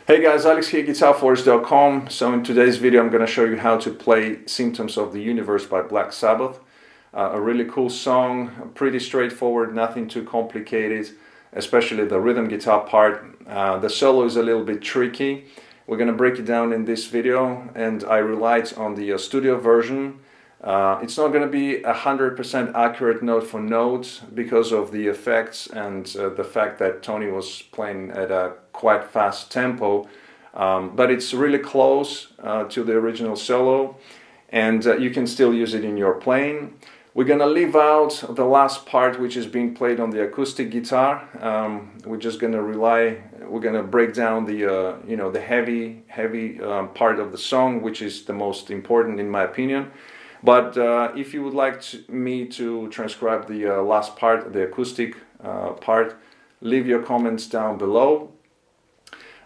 Hey guys, Alex here, GuitarForce.com. So in today's video I'm going to show you how to play Symptoms of the Universe by Black Sabbath. A really cool song, pretty straightforward, nothing too complicated, especially the rhythm guitar part. The solo is a little bit tricky. We're going to break it down in this video, and I relied on the studio version. It's not going to be 100% accurate note for note because of the effects and the fact that Tony was playing at a quite fast tempo, but it's really close to the original solo, and you can still use it in your playing. We're going to leave out the last part, which is being played on the acoustic guitar. We're just going to we're going to break down the the heavy part of the song, which is the most important in my opinion. But if you would like me to transcribe the last part, the acoustic part, leave your comments down below.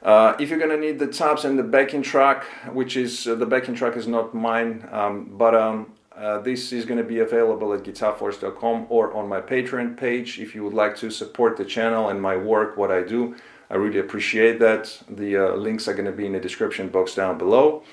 If you're going to need the tabs and the backing track, which is, the backing track is not mine, but this is going to be available at GuitarForce.com or on my Patreon page if you would like to support the channel and my work, what I do. I really appreciate that. The links are going to be in the description box down below.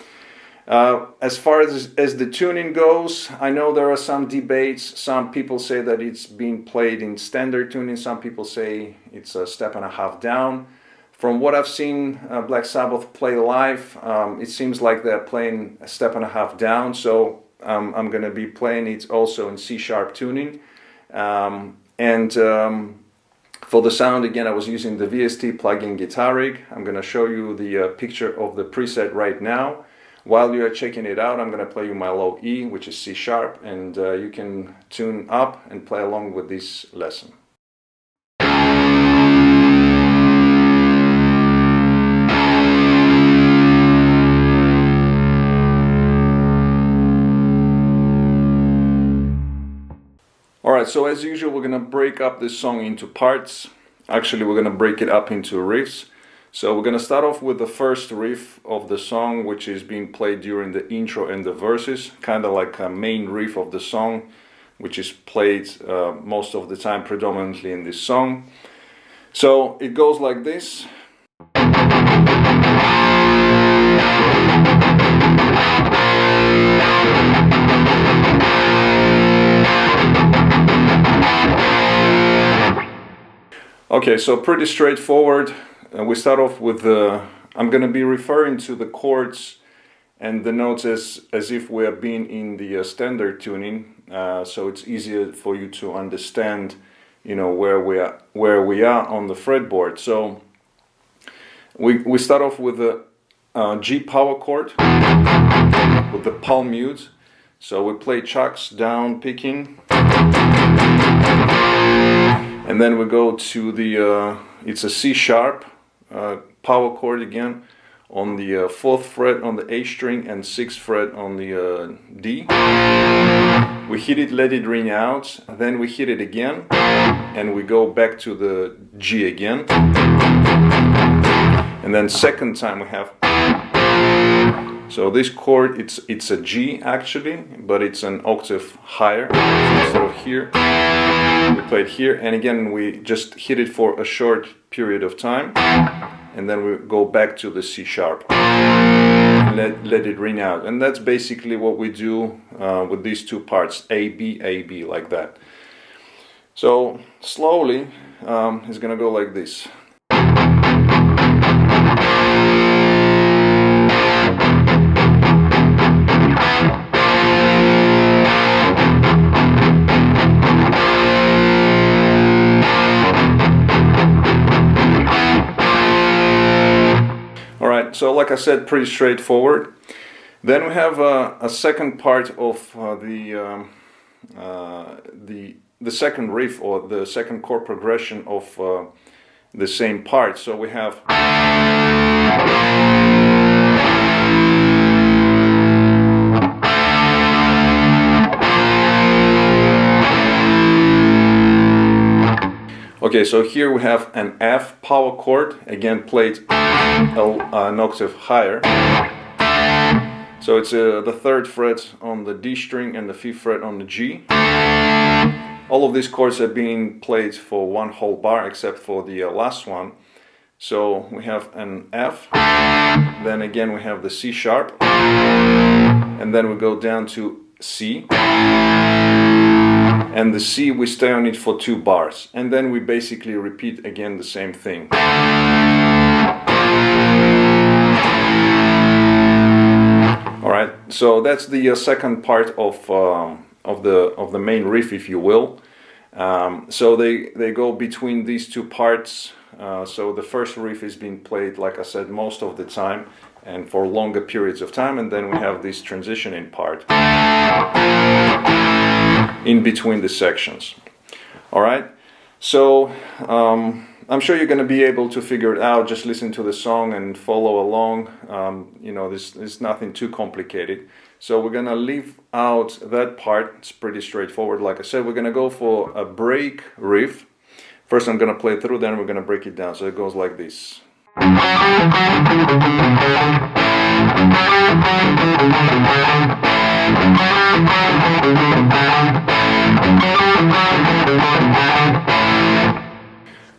As far as the tuning goes, I know there are some debates. Some people say that it's being played in standard tuning. Some people say it's a step and a half down. From what I've seen Black Sabbath play live, it seems like they're playing a step and a half down. So I'm going to be playing it also in C# tuning. For the sound, again, I was using the VST plugin Guitar Rig. I'm going to show you the picture of the preset right now. While you are checking it out, I'm going to play you my low E, which is C#, and you can tune up and play along with this lesson. Alright, so as usual, we're going to break up this song into parts. Actually, we're going to break it up into riffs. So we're going to start off with the first riff of the song, which is being played during the intro and the verses, kind of like a main riff of the song, which is played most of the time predominantly in this song. So it goes like this. Okay, so pretty straightforward. We start off with I'm going to be referring to the chords and the notes as if we are being in the standard tuning, so it's easier for you to understand, where we are on the fretboard. So we start off with the G power chord with the palm mute. So we play chucks down picking, and then we go to the it's a C# power chord again on the 4th fret on the A string and 6th fret on the D. We hit it, let it ring out, then we hit it again, and we go back to the G again. And then second time we have, so this chord, it's a G actually, but it's an octave higher. So instead of here, we play it here, and again we just hit it for a short period of time, and then we go back to the C#, and let it ring out. And that's basically what we do with these two parts, A, B, A, B, like that. So slowly it's gonna go like this. So like I said, pretty straightforward. Then we have a second part of the second riff, or the second chord progression of the same part. So we have, okay, so here we have an F power chord, again played an octave higher. So it's the 3rd fret on the D string and the 5th fret on the G. All of these chords are being played for one whole bar except for the last one. So we have an F, then again we have the C sharp, and then we go down to C, and the C we stay on it for 2 bars, and then we basically repeat again the same thing. Alright, so that's the second part of the main riff, if you will. So they go between these 2 parts. So the first riff is being played, like I said, most of the time and for longer periods of time, and then we have this transitioning part in between the sections. Alright, so I'm sure you're going to be able to figure it out. Just listen to the song and follow along. You know, there's nothing too complicated. So we're going to leave out that part. It's pretty straightforward. Like I said, we're going to go for a break riff. First I'm going to play it through, then we're going to break it down. So it goes like this.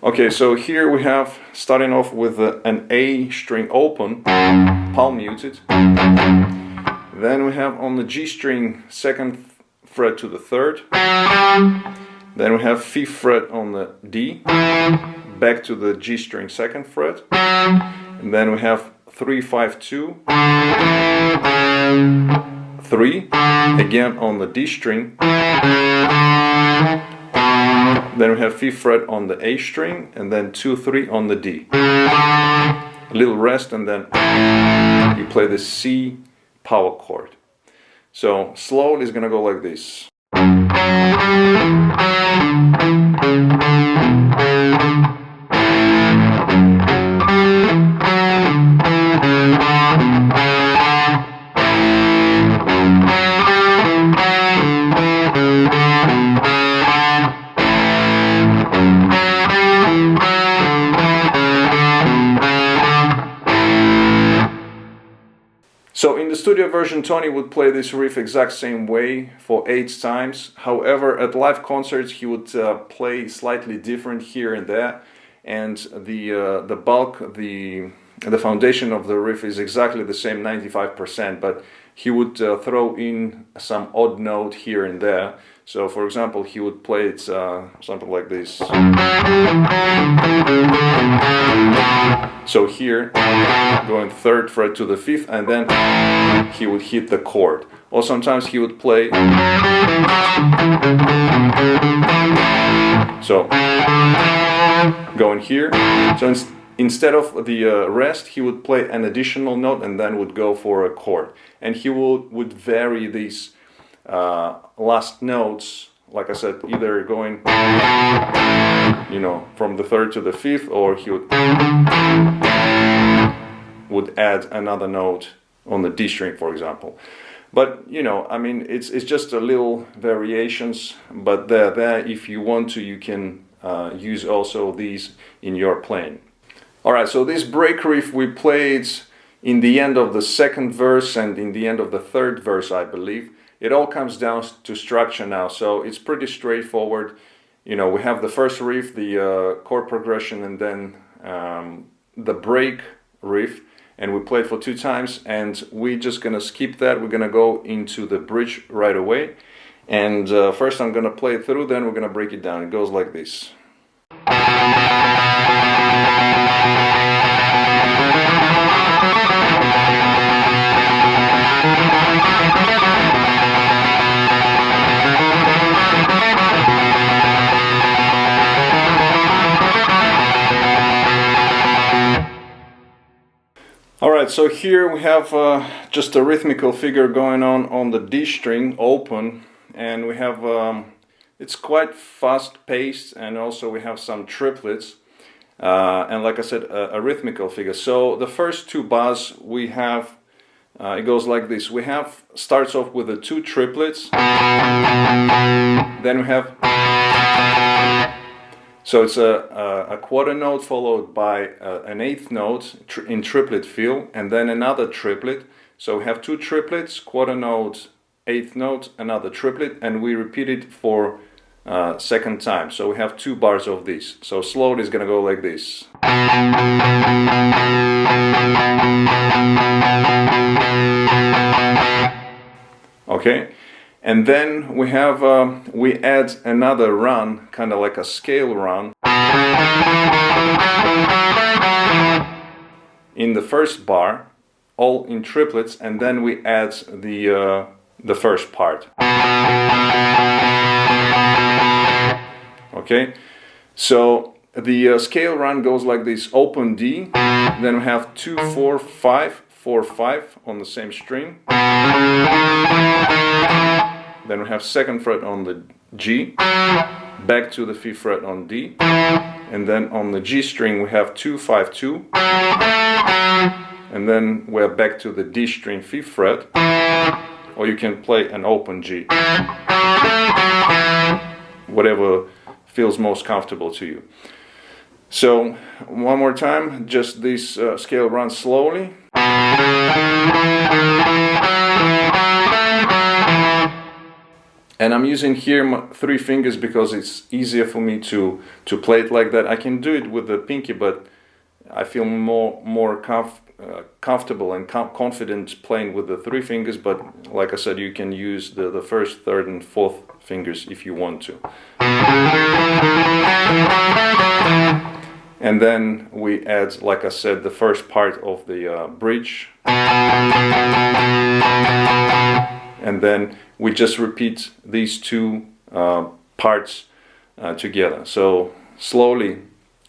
Okay, so here we have, starting off with an A string open, palm muted. Then we have on the G string 2nd fret to the 3rd. Then we have 5th fret on the D, back to the G string 2nd fret. And then we have 3, 5, 2, 3, again on the D string. Then we have 5th fret on the A string, and then 2, 3 on the D. A little rest, and then you play the C power chord. So slowly it's gonna go like this. So in the studio version, Tony would play this riff exact same way for 8 times. However, at live concerts he would play slightly different here and there, and the bulk, the foundation of the riff is exactly the same, 95%, but he would throw in some odd note here and there. So for example, he would play it something like this. So here, going 3rd fret to the 5th, and then he would hit the chord. Or sometimes he would play, so going here. So instead of the rest, he would play an additional note and then would go for a chord. And he would vary these last notes, like I said, either going, you know, from the 3rd to the 5th, or he would add another note on the D string, for example. But you know, I mean, it's just a little variations, but they're there. If you want to, you can use also these in your playing. Alright, so this break riff we played in the end of the 2nd verse and in the end of the 3rd verse, I believe. It all comes down to structure now, so it's pretty straightforward. You know, we have the first riff, the chord progression, and then the break riff, and we play it for 2 times, and we're just gonna skip that. We're gonna go into the bridge right away, and first I'm gonna play it through, then we're gonna break it down. It goes like this. Alright, so here we have just a rhythmical figure going on the D string open, and we have it's quite fast paced, and also we have some triplets, and like I said, a rhythmical figure. So the first 2 bars we have, it goes like this. We have, starts off with the 2 triplets, then we have, so it's a quarter note followed by an 8th note in triplet feel, and then another triplet. So we have 2 triplets, quarter note, 8th note, another triplet, and we repeat it for second time. So we have 2 bars of this. So slowly it's gonna go like this. Okay, and then we have we add another run, kind of like a scale run, in the first bar, all in triplets, and then we add the first part. Okay, so the scale run goes like this: open D, then we have 2 4 5 4 5 on the same string, then we have 2nd fret on the G, back to the 5th fret on D, and then on the G string we have 2 5 2, and then we're back to the D string 5th fret, or you can play an open G, whatever feels most comfortable to you. So one more time, just this scale run slowly. And I'm using here my 3 fingers because it's easier for me to play it like that. I can do it with the pinky, but I feel more comfortable and confident playing with the 3 fingers. But like I said, you can use the 1st, 3rd and 4th fingers if you want to. And then we add, like I said, the first part of the bridge. And then we just repeat these 2 parts together. So slowly,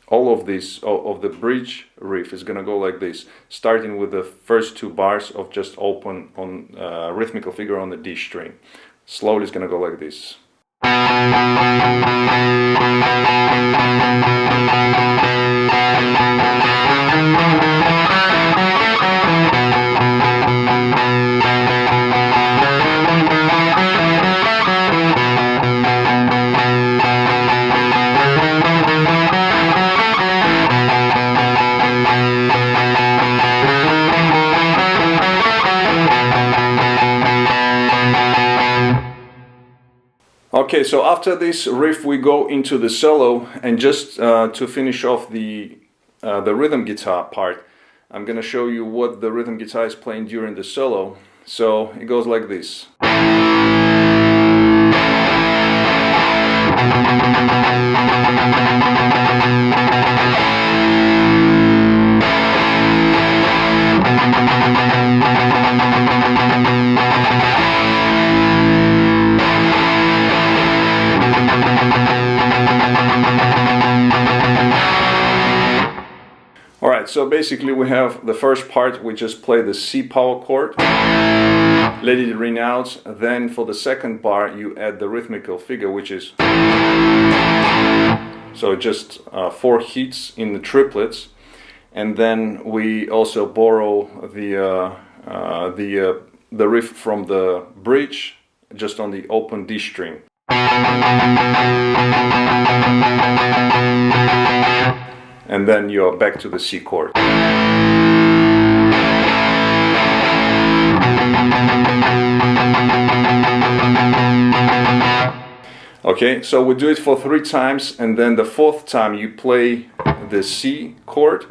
all of this, of the bridge riff is gonna go like this, starting with the first 2 bars of just open on rhythmical figure on the D string. Slowly it's gonna go like this. Okay, so after this riff we go into the solo, and just to finish off the rhythm guitar part, I'm gonna show you what the rhythm guitar is playing during the solo. So it goes like this. Alright, so basically we have the first part, we just play the C power chord, let it ring out, then for the second bar you add the rhythmical figure, which is, so just 4 hits in the triplets, and then we also borrow the riff from the bridge, just on the open D string. And then you're back to the C chord. Okay, so we do it for 3 times, and then the 4th time you play the C chord,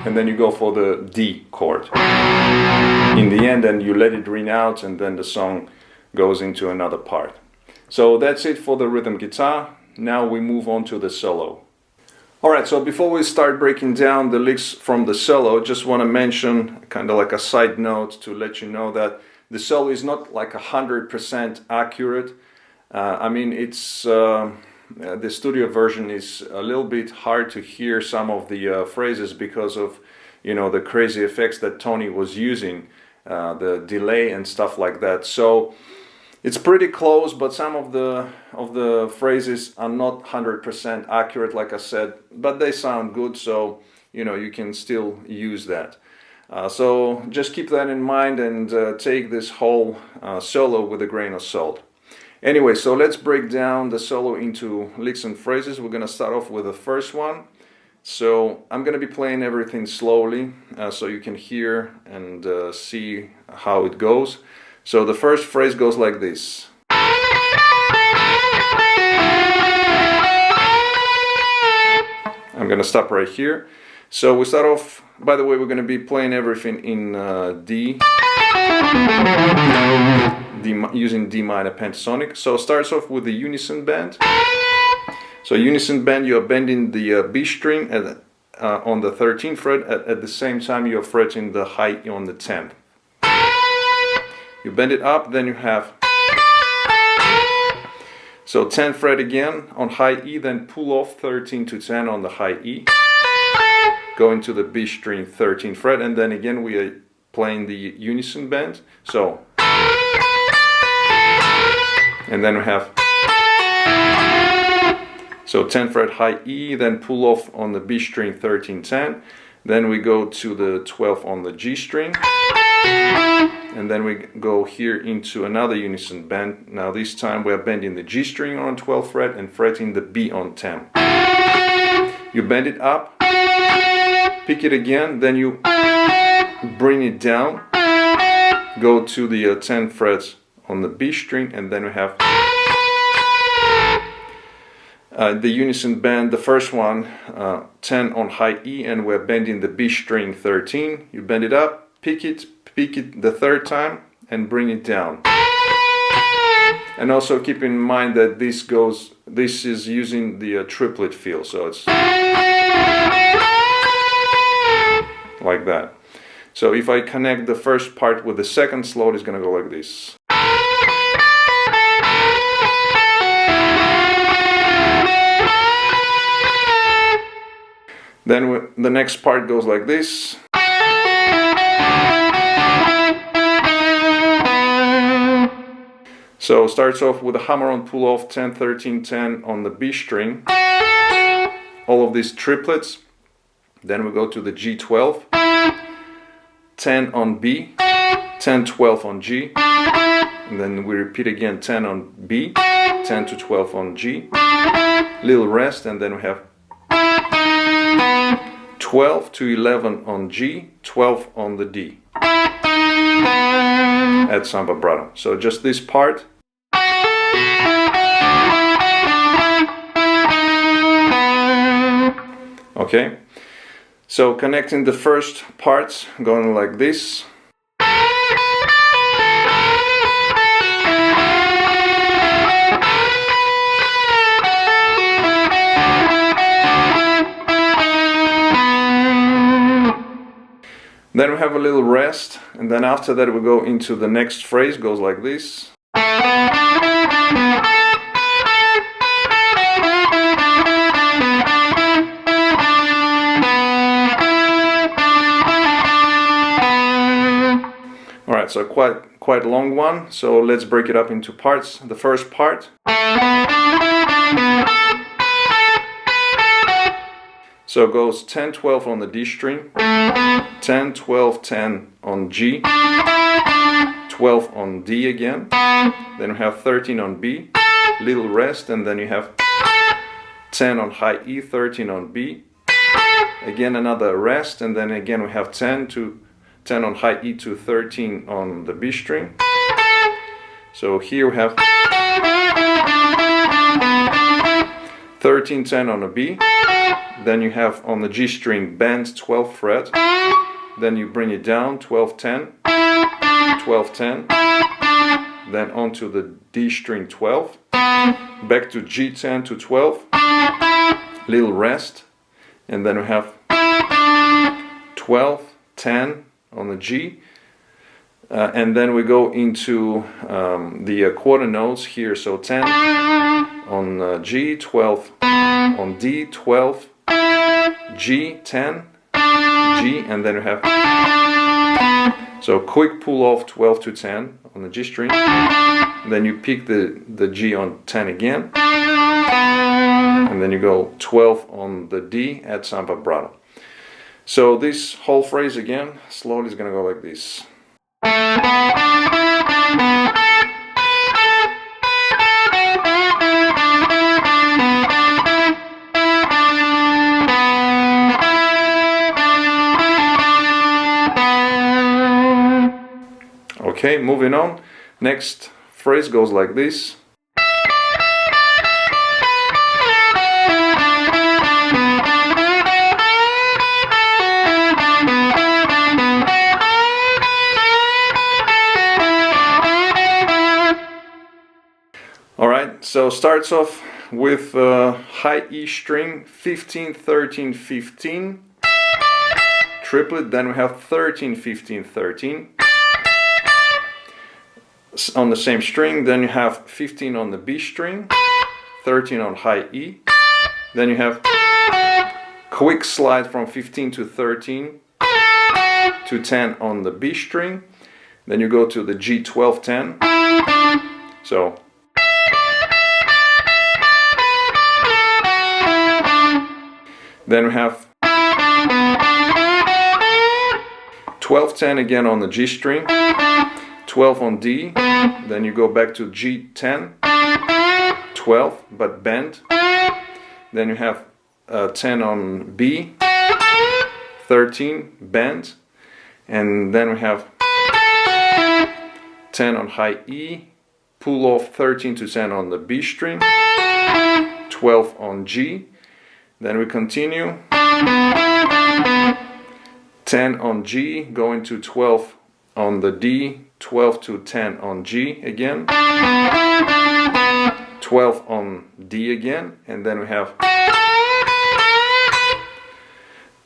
and then you go for the D chord in the end, and you let it ring out, and then the song goes into another part. So that's it for the rhythm guitar. Now we move on to the solo. Alright, so before we start breaking down the licks from the solo, just want to mention, kind of like a side note, to let you know that the solo is not like 100% accurate. I mean, it's the studio version is a little bit hard to hear some of the phrases because of, you know, the crazy effects that Tony was using, the delay and stuff like that. So it's pretty close, but some of the phrases are not 100% accurate, like I said, but they sound good, so you know you can still use that. So just keep that in mind and take this whole solo with a grain of salt. Anyway, so let's break down the solo into licks and phrases. We're gonna start off with the first one. So I'm gonna be playing everything slowly, so you can hear and see how it goes. So the first phrase goes like this. I'm gonna stop right here. So we start off, by the way, we're gonna be playing everything in D, using D minor pentatonic. So it starts off with the unison bend. So unison bend, you are bending the B string on the 13th fret. At the same time, you are fretting the high E on the 10th. You bend it up, then you have, so 10th fret again on high E, then pull off 13 to 10 on the high E, go into the B string 13th fret, and then again we are playing the unison bend. So, and then we have, so 10th fret high E, then pull off on the B string 13 10, then we go to the 12th on the G string, and then we go here into another unison bend. Now this time we are bending the G string on 12th fret and fretting the B on 10. You bend it up, pick it again, then you bring it down, go to the 10th fret on the B string, and then we have the unison bend, the first one, 10 on high E, and we're bending the B string 13. You bend it up, pick it the third time, and bring it down. And also keep in mind that this is using the triplet feel, so it's like that. So if I connect the first part with the second slot, it's going to go like this. Then the next part goes like this. So starts off with a hammer-on pull-off 10, 13, 10 on the B string. All of these triplets. Then we go to the G12, 10 on B, 10, 12 on G. And then we repeat again 10 on B, 10 to 12 on G. Little rest, and then we have 12 to 11 on G, 12 on the D. Add some vibrato. So just this part. Okay, so connecting the first parts, going like this. Then we have a little rest, and then after that we go into the next phrase, goes like this. Alright, so quite a long one, so let's break it up into parts. The first part. So it goes 10, 12 on the D string, 10, 12, 10 on G, 12 on D again, then we have 13 on B, little rest, and then you have 10 on high E, 13 on B, again another rest, and then again we have 10 on high E to 13 on the B string. So here we have 13, 10 on a B. Then you have on the G string bend 12th fret, then you bring it down 12, 10, 12, 10, then onto the D string 12, back to G10 to 12, little rest, and then we have 12, 10 on the G, and then we go into the quarter notes here, so 10 on G, 12 on D, 12, G, 10, G, and then we have, so quick pull off 12 to 10 on the G string, then you pick the G on 10 again, and then you go 12 on the D, add some vibrato. So this whole phrase again, slowly is going to go like this. Okay, moving on. Next phrase goes like this. Alright, so starts off with high E string, 15, 13, 15, triplet, then we have 13, 15, 13. On the same string, then you have 15 on the B string, 13 on high E, then you have quick slide from 15 to 13 to 10 on the B string, then you go to the G12 10, so then we have 12 10 again on the G string, 12 on D, then you go back to G10, 12 but bend, then you have 10 on B, 13 bend, and then we have 10 on high E, pull off 13 to 10 on the B string, 12 on G, then we continue, 10 on G, going to 12 on the D, 12 to 10 on G again, 12 on D again, and then we have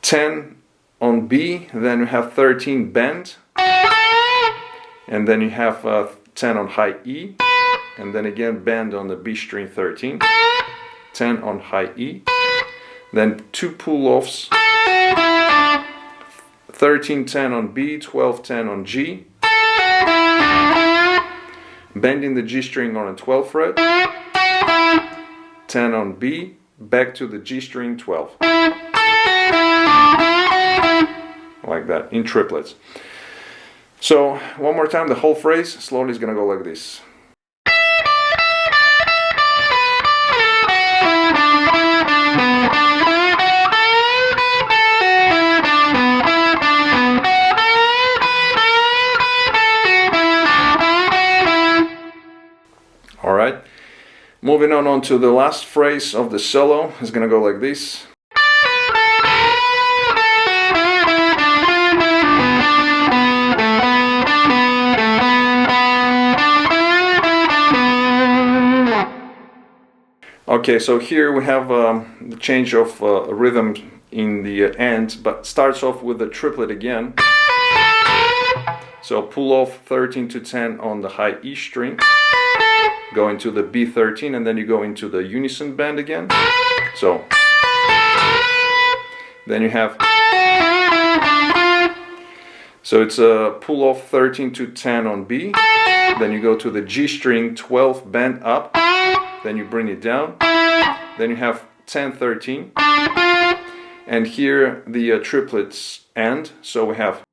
10 on B, then we have 13 bend, and then you have 10 on high E, and then again bend on the B string 13, 10 on high E, then 2 pull-offs, 13 10 on B, 12 10 on G, bending the G string on a 12th fret, 10 on B, back to the G string 12, like that in triplets. So one more time, the whole phrase slowly is gonna go like this. Alright, moving on to the last phrase of the solo is going to go like this. Okay, so here we have the change of rhythm in the end, but starts off with the triplet again. So pull off 13 to 10 on the high E string, go into the B13, and then you go into the unison bend again. So then you have, so it's a pull off 13 to 10 on B, then you go to the G string 12 bend up, then you bring it down, then you have 10 13, and here the triplets end, so we have,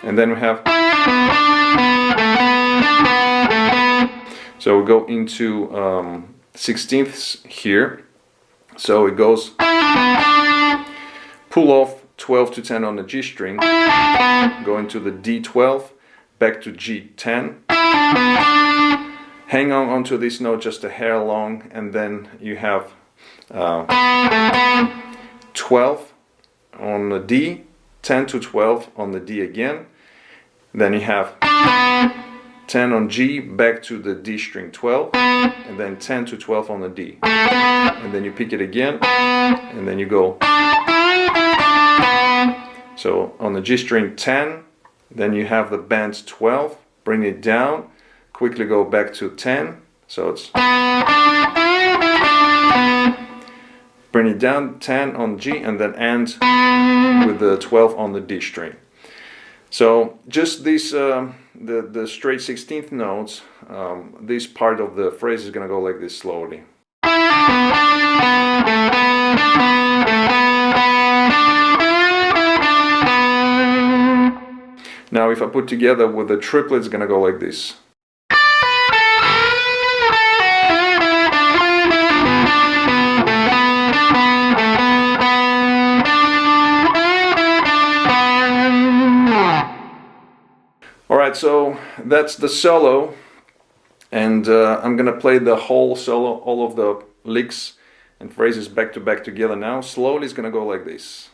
and then we have, so we go into 16ths here, so it goes pull off 12 to 10 on the G string, go into the D12, back to G10, hang on onto this note just a hair long, and then you have 12 on the D, 10 to 12 on the D again, then you have 10 on G, back to the D string 12, and then 10 to 12 on the D, and then you pick it again, and then you go, so on the G string 10, then you have the bend 12, bring it down, quickly go back to 10, so it's bring it down, 10 on G, and then end with the 12 on the D string. So just these, the straight 16th notes, this part of the phrase is going to go like this slowly. Now if I put together with the triplet, it's going to go like this. Alright, so that's the solo, and I'm gonna play the whole solo, all of the licks and phrases back to back together now. Slowly it's gonna go like this.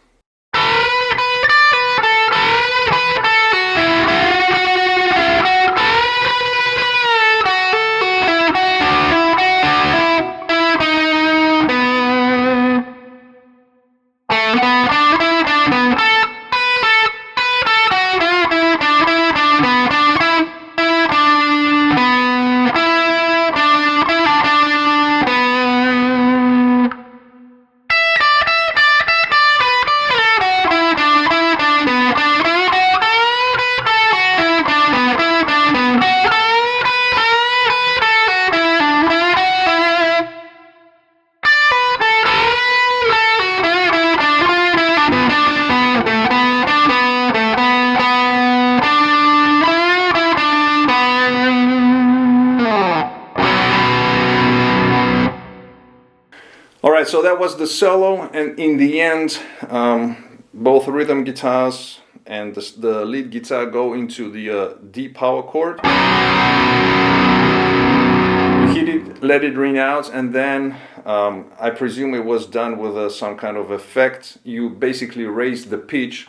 Alright, so that was the solo, and in the end, both rhythm guitars and the lead guitar go into the D power chord. You hit it, let it ring out, and then I presume it was done with some kind of effect. You basically raise the pitch.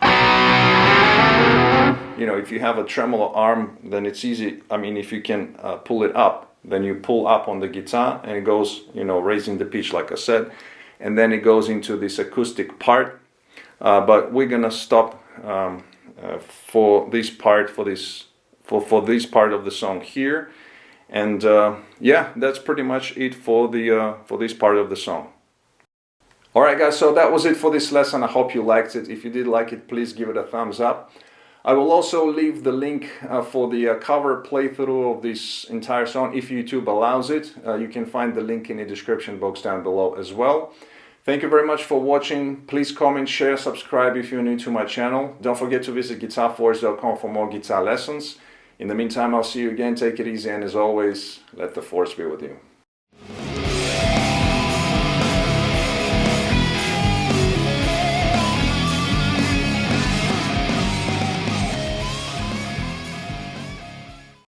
You know, if you have a tremolo arm, then it's easy. I mean, if you can pull it up, then you pull up on the guitar and it goes, you know, raising the pitch like I said, and then it goes into this acoustic part. But we're gonna stop for this part, for this part of the song here, and yeah, that's pretty much it for this part of the song. Alright guys, so that was it for this lesson. I hope you liked it. If you did like it, please give it a thumbs up. I will also leave the link for the cover playthrough of this entire song, if YouTube allows it. You can find the link in the description box down below as well. Thank you very much for watching. Please comment, share, subscribe if you're new to my channel. Don't forget to visit GuitarForce.com for more guitar lessons. In the meantime, I'll see you again. Take it easy, and as always, let the force be with you.